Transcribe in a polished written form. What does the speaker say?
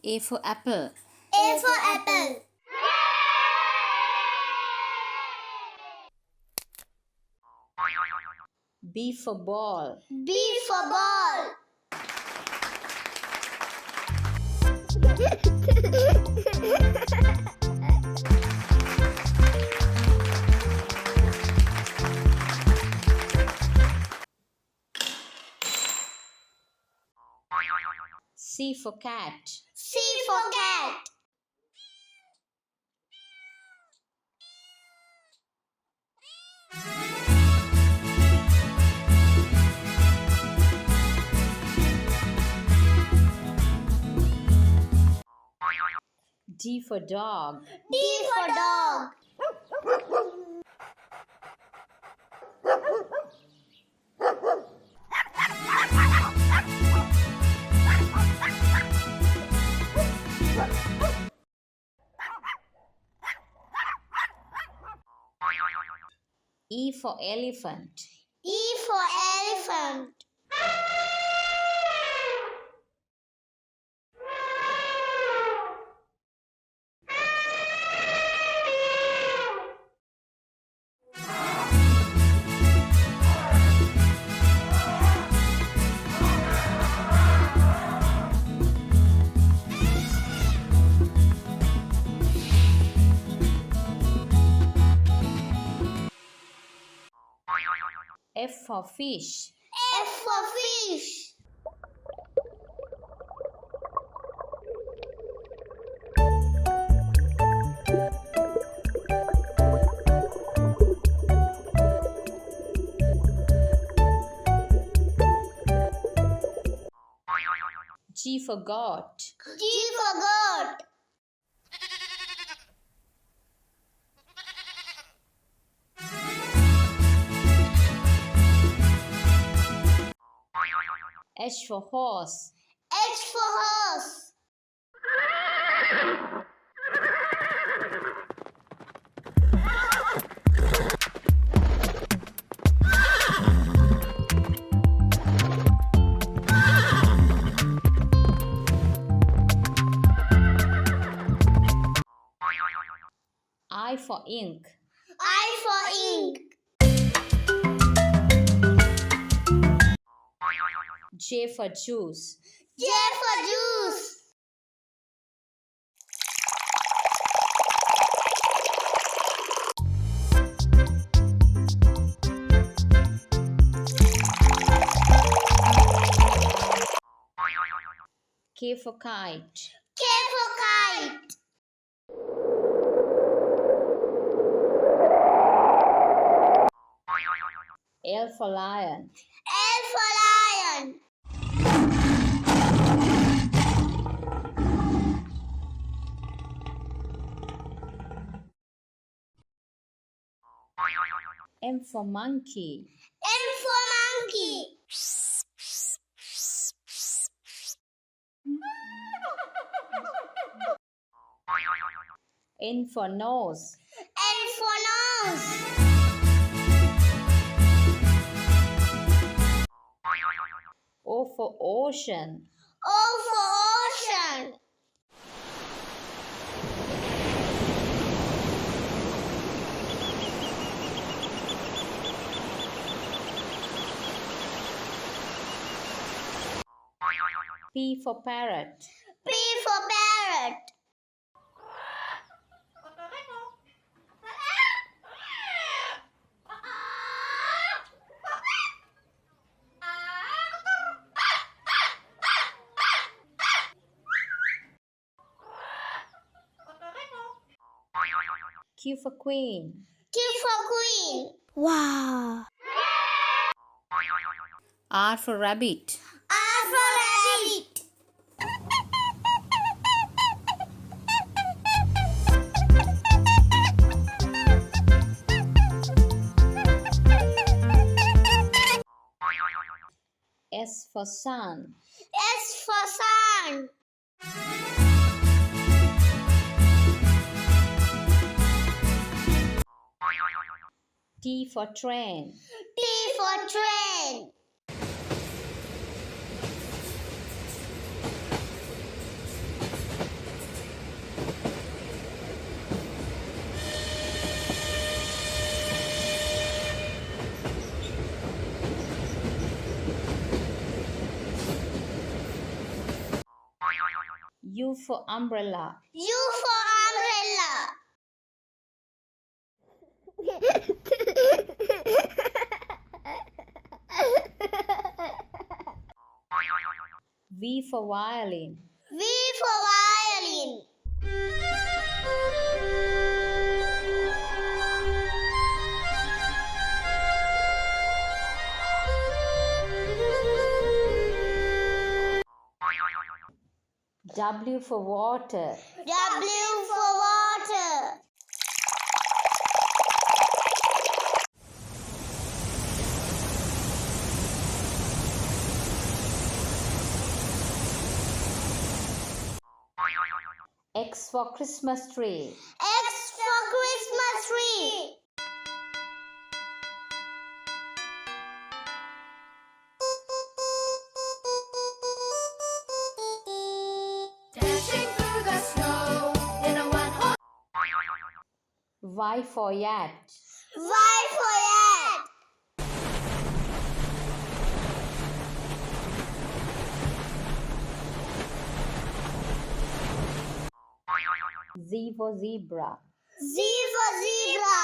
A for apple. A for apple. B for ball. B for ball. C for cat. C for cat. D for dog. D for dog. E for elephant. E for elephant. F for fish. F for fish. G for goat. G for goat. H for horse. H for horse. I for ink. I for ink. J for juice. J for juice. K for kite. K for kite. L for lion. L for lion. M for monkey. M for monkey. N for nose. N for nose. O for ocean. O for ocean. P for parrot. P for parrot. Q for queen. Q for queen. Wow. R for rabbit. R for rabbit. S for sun. S for sun. T for train. T for train. U for umbrella. U for umbrella. V for violin. V for violin. W for water. W for water. X for Christmas tree. X for Christmas tree. Dashing through the snow in a one-horse. Y for yacht. Y for yacht. Z for zebra. Z for zebra.